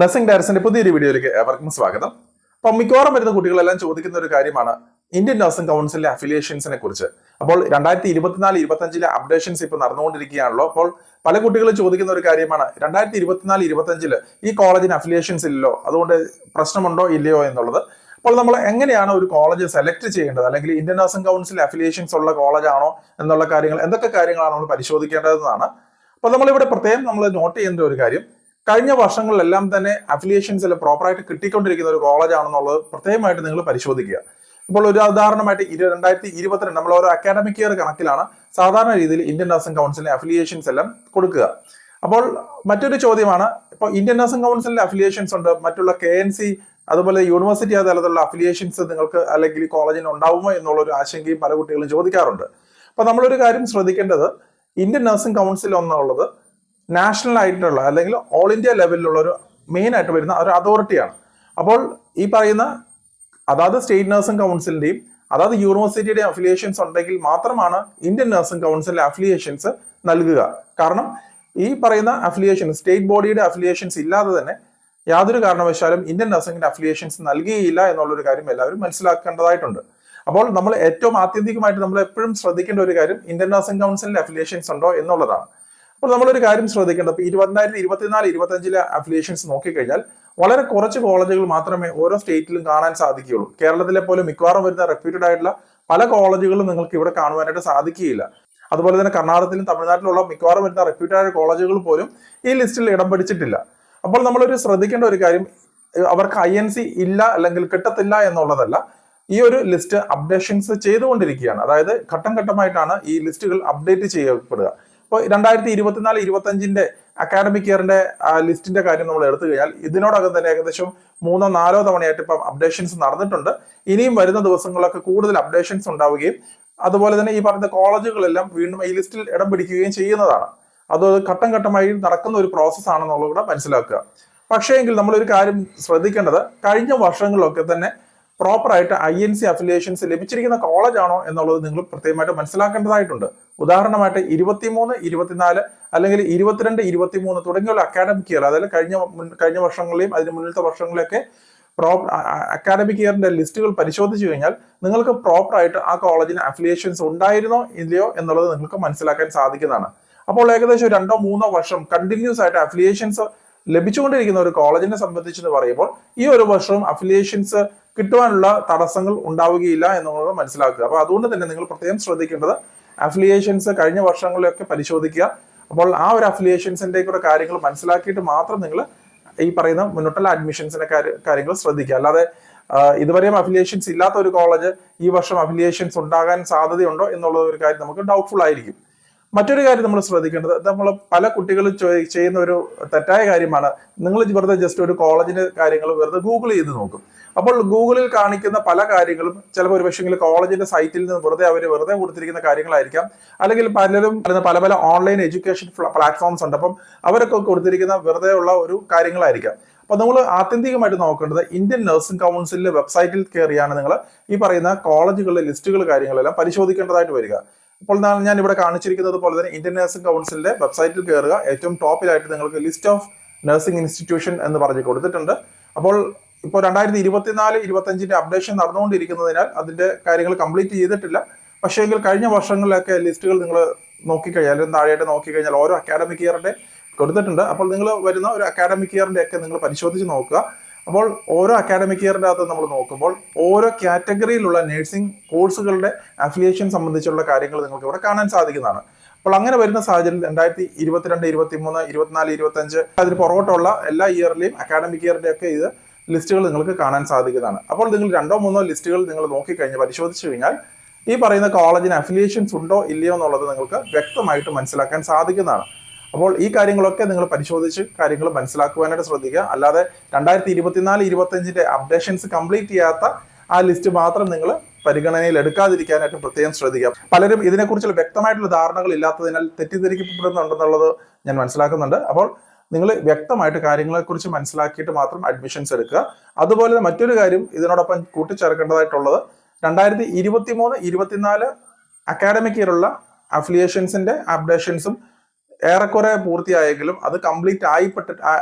Nursing ഡയറക്ടറിന്റെ പുതിയൊരു വീഡിയോയിലേക്ക് ഏവർക്കും സ്വാഗതം. അപ്പോൾ മിക്കവാറും വരുന്ന കുട്ടികളെല്ലാം ചോദിക്കുന്ന ഒരു കാര്യമാണ് ഇന്ത്യൻ നഴ്സിംഗ് കൗൺസിലിലെ അഫിലിയേഷൻസിനെ കുറിച്ച്. അപ്പോൾ 2024-25 അപ്ഡേഷൻസ് ഇപ്പോൾ നടന്നുകൊണ്ടിരിക്കുകയാണല്ലോ. അപ്പോൾ പല കുട്ടികളും ചോദിക്കുന്ന ഒരു കാര്യമാണ് 2024-25 ഈ കോളേജിന് അഫിലിയേഷൻസ് ഇല്ലല്ലോ, അതുകൊണ്ട് പ്രശ്നമുണ്ടോ ഇല്ലയോ എന്നുള്ളത്. അപ്പോൾ നമ്മൾ എങ്ങനെയാണ് ഒരു കോളേജ് സെലക്ട് ചെയ്യേണ്ടത്, അല്ലെങ്കിൽ ഇന്ത്യൻ നഴ്സിംഗ് കൗൺസിൽ അഫിലിയേഷൻസ് ഉള്ള കോളേജ് ആണോ എന്നുള്ള കാര്യങ്ങൾ, എന്തൊക്കെ കാര്യങ്ങളാണ് നമ്മൾ പരിശോധിക്കേണ്ടതെന്നാണ്. അപ്പോൾ നമ്മളിവിടെ പ്രത്യേകം നമ്മൾ നോട്ട് ചെയ്യേണ്ട ഒരു കാര്യം, കഴിഞ്ഞ വർഷങ്ങളിലെല്ലാം തന്നെ അഫിലിയേഷൻസ് പ്രോപ്പറായിട്ട് കിട്ടിക്കൊണ്ടിരിക്കുന്ന ഒരു കോളേജ് ആണെന്നുള്ളത് പ്രത്യേകമായിട്ട് നിങ്ങൾ പരിശോധിക്കുക. ഇപ്പോൾ ഒരു ഉദാഹരണമായിട്ട് 2022 നമ്മൾ ഓരോ അക്കാഡമിക് ഇയർ കണക്കിലാണ് സാധാരണ രീതിയിൽ ഇന്ത്യൻ നഴ്സിംഗ് കൗൺസിലിലെ അഫിലിയേഷൻസ് എല്ലാം കൊടുക്കുക. അപ്പോൾ മറ്റൊരു ചോദ്യമാണ്, ഇപ്പോൾ ഇന്ത്യൻ നഴ്സിംഗ് കൗൺസിലിലെ അഫിലിയേഷൻസ് ഉണ്ട്, മറ്റുള്ള KNC അതുപോലെ യൂണിവേഴ്സിറ്റി തലത്തിലുള്ള അഫിലിയേഷൻസ് നിങ്ങൾക്ക് അല്ലെങ്കിൽ കോളേജിന് ഉണ്ടാവുമോ എന്നുള്ളൊരു ആശങ്കയും പല കുട്ടികളും ചോദിക്കാറുണ്ട്. അപ്പോൾ നമ്മളൊരു കാര്യം ശ്രദ്ധിക്കേണ്ടത്, ഇന്ത്യൻ നഴ്സിംഗ് കൗൺസിൽ എന്നുള്ളത് നാഷണൽ ആയിട്ടുള്ള അല്ലെങ്കിൽ ഓൾ ഇന്ത്യ ലെവലിലുള്ള ഒരു മെയിൻ ആയിട്ട് വരുന്ന ഒരു അതോറിറ്റിയാണ്. അപ്പോൾ ഈ പറയുന്ന അതാത് സ്റ്റേറ്റ് നഴ്സിംഗ് കൗൺസിലിന്റെയും അതാത് യൂണിവേഴ്സിറ്റിയുടെയും അഫിലിയേഷൻസ് ഉണ്ടെങ്കിൽ മാത്രമാണ് ഇന്ത്യൻ നഴ്സിംഗ് കൗൺസിലിലെ അഫിലിയേഷൻസ് നൽകുക. കാരണം ഈ പറയുന്ന അഫിലിയേഷൻ സ്റ്റേറ്റ് ബോഡിയുടെ അഫിലിയേഷൻസ് ഇല്ലാതെ തന്നെ യാതൊരു കാരണവശാലും ഇന്ത്യൻ നഴ്സിംഗിന്റെ അഫിലിയേഷൻസ് നൽകുകയില്ല എന്നുള്ളൊരു കാര്യം എല്ലാവരും മനസ്സിലാക്കേണ്ടതായിട്ടുണ്ട്. അപ്പോൾ നമ്മൾ ഏറ്റവും ആത്യന്തികമായിട്ട് നമ്മൾ എപ്പോഴും ശ്രദ്ധിക്കേണ്ട ഒരു കാര്യം ഇന്ത്യൻ നഴ്സിംഗ് കൗൺസിലിന്റെ അഫിലിയേഷൻസ് ഉണ്ടോ എന്നുള്ളതാണ്. അപ്പോൾ നമ്മളൊരു കാര്യം ശ്രദ്ധിക്കേണ്ടത്, 2024-25 അഫിലിയേഷൻസ് നോക്കിക്കഴിഞ്ഞാൽ വളരെ കുറച്ച് കോളേജുകൾ മാത്രമേ ഓരോ സ്റ്റേറ്റിലും കാണാൻ സാധിക്കുകയുള്ളൂ. കേരളത്തിലെ പോലെ മിക്കവാറും വരുന്ന റെപ്യൂട്ടഡ് ആയിട്ടുള്ള പല കോളേജുകളും നിങ്ങൾക്ക് ഇവിടെ കാണുവാനായിട്ട് സാധിക്കുകയില്ല. അതുപോലെ തന്നെ കർണാടകത്തിലും തമിഴ്നാട്ടിലുള്ള മിക്കവാറും വരുന്ന റെപ്യൂട്ടഡ് ആയ കോളേജുകൾ പോലും ഈ ലിസ്റ്റിൽ ഇടം പിടിച്ചിട്ടില്ല. അപ്പോൾ നമ്മളൊരു ശ്രദ്ധിക്കേണ്ട ഒരു കാര്യം, അവർക്ക് INC ഇല്ല അല്ലെങ്കിൽ കിട്ടത്തില്ല എന്നുള്ളതല്ല, ഈ ഒരു ലിസ്റ്റ് അപ്ഡേഷൻസ് ചെയ്തുകൊണ്ടിരിക്കുകയാണ്. അതായത് ഘട്ടം ഘട്ടമായിട്ടാണ് ഈ ലിസ്റ്റുകൾ അപ്ഡേറ്റ് ചെയ്യപ്പെടുക. ഇപ്പോൾ 2024-25 അക്കാഡമിക് ഇയറിന്റെ ലിസ്റ്റിന്റെ കാര്യം നമ്മൾ എടുത്തു കഴിഞ്ഞാൽ ഇതിനോടകം തന്നെ ഏകദേശം 3-4 തവണയായിട്ട് ഇപ്പം അപ്ഡേഷൻസ് നടന്നിട്ടുണ്ട്. ഇനിയും വരുന്ന ദിവസങ്ങളിലൊക്കെ കൂടുതൽ അപ്ഡേഷൻസ് ഉണ്ടാവുകയും അതുപോലെ തന്നെ ഈ പറഞ്ഞ കോളേജുകളെല്ലാം വീണ്ടും ഈ ലിസ്റ്റിൽ ഇടം പിടിക്കുകയും ചെയ്യുന്നതാണ്. അത് ഘട്ടം ഘട്ടമായി നടക്കുന്ന ഒരു പ്രോസസ് ആണെന്നുള്ളത് കൂടെ മനസ്സിലാക്കുക. പക്ഷേ എങ്കിൽ നമ്മളൊരു കാര്യം ശ്രദ്ധിക്കേണ്ടത്, കഴിഞ്ഞ വർഷങ്ങളിലൊക്കെ തന്നെ പ്രോപ്പറായിട്ട് INC അഫിലിയേഷൻസ് ലഭിച്ചിരിക്കുന്ന കോളേജ് ആണോ എന്നുള്ളത് നിങ്ങൾ പ്രത്യേകമായിട്ട് മനസ്സിലാക്കേണ്ടതായിട്ടുണ്ട്. ഉദാഹരണമായിട്ട് 23-24 അല്ലെങ്കിൽ 22-23 തുടങ്ങിയുള്ള അക്കാഡമിക് ഇയർ, അതായത് കഴിഞ്ഞ വർഷങ്ങളിലെയും അതിന് മുന്നിലത്തെ വർഷങ്ങളിലൊക്കെ അക്കാഡമിക് ഇയറിന്റെ ലിസ്റ്റുകൾ പരിശോധിച്ചു കഴിഞ്ഞാൽ നിങ്ങൾക്ക് പ്രോപ്പറായിട്ട് ആ കോളേജിന് അഫിലിയേഷൻസ് ഉണ്ടായിരുന്നോ ഇല്ലയോ എന്നുള്ളത് നിങ്ങൾക്ക് മനസ്സിലാക്കാൻ സാധിക്കുന്നതാണ്. അപ്പോൾ ഏകദേശം 2-3 വർഷം കണ്ടിന്യൂസ് ആയിട്ട് അഫിലിയേഷൻസ് ലഭിച്ചുകൊണ്ടിരിക്കുന്ന ഒരു കോളേജിനെ സംബന്ധിച്ചെന്ന് പറയുമ്പോൾ ഈ ഒരു വർഷവും അഫിലിയേഷൻസ് കിട്ടുവാനുള്ള തടസ്സങ്ങൾ ഉണ്ടാവുകയില്ല എന്നുള്ളത് മനസ്സിലാക്കുക. അപ്പൊ അതുകൊണ്ട് തന്നെ നിങ്ങൾ പ്രത്യേകം ശ്രദ്ധിക്കേണ്ടത്, അഫിലിയേഷൻസ് കഴിഞ്ഞ വർഷങ്ങളിലൊക്കെ പരിശോധിക്കുക. അപ്പോൾ ആ ഒരു അഫിലിയേഷൻസിന്റെ കൂടെ കാര്യങ്ങൾ മനസ്സിലാക്കിയിട്ട് മാത്രം നിങ്ങൾ ഈ പറയുന്ന മുന്നോട്ടുള്ള അഡ്മിഷൻസിന്റെ കാര്യങ്ങൾ ശ്രദ്ധിക്കുക. അല്ലാതെ ഇതുവരെയും അഫിലിയേഷൻസ് ഇല്ലാത്ത ഒരു കോളേജ് ഈ വർഷം അഫിലിയേഷൻസ് ഉണ്ടാകാൻ സാധ്യതയുണ്ടോ എന്നുള്ള ഒരു കാര്യം നമുക്ക് ഡൗട്ട്ഫുൾ ആയിരിക്കും. മറ്റൊരു കാര്യം നമ്മൾ ശ്രദ്ധിക്കേണ്ടത്, നമ്മൾ പല കുട്ടികളും ചെയ്യുന്ന ഒരു തെറ്റായ കാര്യമാണ്, നിങ്ങൾ വെറുതെ ജസ്റ്റ് ഒരു കോളേജിന്റെ കാര്യങ്ങൾ വെറുതെ ഗൂഗിൾ ചെയ്ത് നോക്കും. അപ്പോൾ ഗൂഗിളിൽ കാണിക്കുന്ന പല കാര്യങ്ങളും ചിലപ്പോൾ ഒരു പക്ഷേ കോളേജിന്റെ സൈറ്റിൽ നിന്ന് വെറുതെ കൊടുത്തിരിക്കുന്ന കാര്യങ്ങളായിരിക്കാം. അല്ലെങ്കിൽ പലരും പല പല ഓൺലൈൻ എഡ്യൂക്കേഷൻ പ്ലാറ്റ്ഫോംസ് ഉണ്ട്, അപ്പം അവരൊക്കെ കൊടുത്തിരിക്കുന്ന വെറുതെ ഉള്ള ഒരു കാര്യങ്ങളായിരിക്കാം. അപ്പൊ നമ്മൾ ആത്യന്തികമായിട്ട് നോക്കേണ്ടത്, ഇന്ത്യൻ നഴ്സിംഗ് കൗൺസിലിന്റെ വെബ്സൈറ്റിൽ കയറിയാണ് നിങ്ങൾ ഈ പറയുന്ന കോളേജുകളുടെ ലിസ്റ്റുകൾ കാര്യങ്ങളെല്ലാം പരിശോധിക്കേണ്ടതായിട്ട് വരിക. ഇപ്പോൾ ഞാൻ ഇവിടെ കാണിച്ചിരിക്കുന്നത് പോലെ തന്നെ ഇന്ത്യൻ നഴ്സിംഗ് കൗൺസിലിന്റെ വെബ്സൈറ്റിൽ കയറുക. ഏറ്റവും ടോപ്പിലായിട്ട് നിങ്ങൾക്ക് ലിസ്റ്റ് ഓഫ് നഴ്സിംഗ് ഇൻസ്റ്റിറ്റ്യൂഷൻ എന്ന് പറഞ്ഞ് കൊടുത്തിട്ടുണ്ട്. അപ്പോൾ ഇപ്പോൾ 2024-25 അപ്ഡേഷൻ നടന്നുകൊണ്ടിരിക്കുന്നതിനാൽ അതിന്റെ കാര്യങ്ങൾ കംപ്ലീറ്റ് ചെയ്തിട്ടില്ല. പക്ഷേ എങ്കിൽ കഴിഞ്ഞ വർഷങ്ങളിലൊക്കെ ലിസ്റ്റുകൾ നിങ്ങൾ നോക്കിക്കഴിഞ്ഞാൽ താഴെയായിട്ട് നോക്കിക്കഴിഞ്ഞാൽ ഓരോ അക്കാഡമിക് ഇയറിന്റെ കൊടുത്തിട്ടുണ്ട്. അപ്പോൾ നിങ്ങൾ വരുന്ന ഒരു അക്കാഡമിക് ഇയറിന്റെ ഒക്കെ നിങ്ങൾ പരിശോധിച്ച് നോക്കുക. അപ്പോൾ ഓരോ അക്കാഡമിക് ഇയറിന്റെ അകത്ത് നമ്മൾ നോക്കുമ്പോൾ ഓരോ കാറ്റഗറിയിലുള്ള നഴ്സിംഗ് കോഴ്സുകളുടെ അഫിലിയേഷൻ സംബന്ധിച്ചുള്ള കാര്യങ്ങൾ നിങ്ങൾക്ക് ഇവിടെ കാണാൻ സാധിക്കുന്നതാണ്. അപ്പോൾ അങ്ങനെ വരുന്ന സാഹചര്യത്തിൽ 2022-23, 24-25 അതിന് പുറകോട്ടുള്ള എല്ലാ ഇയറിലെയും അക്കാഡമിക് ഇയറിന്റെ ഒക്കെ ഇത് ലിസ്റ്റുകൾ നിങ്ങൾക്ക് കാണാൻ സാധിക്കുന്നതാണ്. അപ്പോൾ നിങ്ങൾ 2-3 ലിസ്റ്റുകൾ നിങ്ങൾ നോക്കിക്കഴിഞ്ഞ് പരിശോധിച്ചു കഴിഞ്ഞാൽ ഈ പറയുന്ന കോളേജിന് അഫിലിയേഷൻസ് ഉണ്ടോ ഇല്ലയോ എന്നുള്ളത് നിങ്ങൾക്ക് വ്യക്തമായിട്ട് മനസ്സിലാക്കാൻ സാധിക്കുന്നതാണ്. അപ്പോൾ ഈ കാര്യങ്ങളൊക്കെ നിങ്ങൾ പരിശോധിച്ച് കാര്യങ്ങൾ മനസ്സിലാക്കുവാനായിട്ട് ശ്രദ്ധിക്കുക. അല്ലാതെ 2024-25 അപ്ഡേഷൻസ് കംപ്ലീറ്റ് ചെയ്യാത്ത ആ ലിസ്റ്റ് മാത്രം നിങ്ങൾ പരിഗണനയിൽ എടുക്കാതിരിക്കാനായിട്ട് പ്രത്യേകം ശ്രദ്ധിക്കുക. പലരും ഇതിനെക്കുറിച്ചുള്ള വ്യക്തമായിട്ടുള്ള ധാരണകൾ ഇല്ലാത്തതിനാൽ തെറ്റിദ്ധരിക്കപ്പെടുന്നുണ്ടെന്നുള്ളത് ഞാൻ മനസ്സിലാക്കുന്നുണ്ട്. അപ്പോൾ നിങ്ങൾ വ്യക്തമായിട്ട് കാര്യങ്ങളെക്കുറിച്ച് മനസ്സിലാക്കിയിട്ട് മാത്രം അഡ്മിഷൻസ് എടുക്കുക. അതുപോലെ മറ്റൊരു കാര്യം ഇതിനോടൊപ്പം കൂട്ടിച്ചേർക്കേണ്ടതായിട്ടുള്ളത്, 2023-24 അക്കാഡമിക് ഇയറുള്ള അഫിലിയേഷൻസിന്റെ അപ്ഡേഷൻസും ഏറെക്കുറെ പൂർത്തിയായെങ്കിലും അത് കംപ്ലീറ്റ്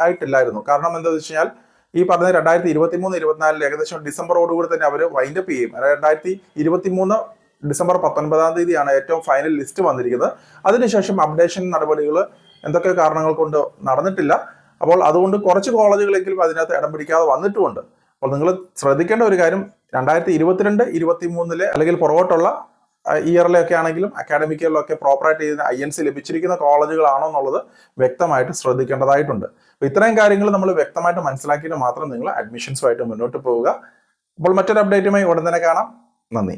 ആയിട്ടില്ലായിരുന്നു. കാരണം എന്താണെന്ന് വെച്ച് കഴിഞ്ഞാൽ ഈ പറഞ്ഞ 2023-24 ഏകദേശം ഡിസംബറോടുകൂടി തന്നെ അവർ വൈൻഡപ്പ് ചെയ്യും. 2023 ഡിസംബർ 19 ഏറ്റവും ഫൈനൽ ലിസ്റ്റ് വന്നിരിക്കുന്നത്. അതിനുശേഷം അപ്ഡേഷൻ നടപടികൾ എന്തൊക്കെ കാരണങ്ങൾ കൊണ്ട് നടന്നിട്ടില്ല. അപ്പോൾ അതുകൊണ്ട് കുറച്ച് കോളേജുകളെങ്കിലും അതിനകത്ത് ഇടം പിടിക്കാതെ വന്നിട്ടുമുണ്ട്. അപ്പോൾ നിങ്ങൾ ശ്രദ്ധിക്കേണ്ട ഒരു കാര്യം 2022-23 അല്ലെങ്കിൽ പുറകോട്ടുള്ള ഇയറിലൊക്കെ ആണെങ്കിലും അക്കാഡമിക്കുകളിലൊക്കെ പ്രോപ്പറായിട്ട് ഇതിന് INC ലഭിച്ചിരിക്കുന്ന കോളേജുകളാണോ എന്നുള്ളത് വ്യക്തമായിട്ട് ശ്രദ്ധിക്കേണ്ടതായിട്ടുണ്ട്. അപ്പോൾ ഇത്രയും കാര്യങ്ങൾ നമ്മൾ വ്യക്തമായിട്ട് മനസ്സിലാക്കിയിട്ട് മാത്രം നിങ്ങൾ അഡ്മിഷൻസുമായിട്ട് മുന്നോട്ട് പോവുക. അപ്പോൾ മറ്റൊരു അപ്ഡേറ്റുമായി ഉടൻ തന്നെ കാണാം. നന്ദി.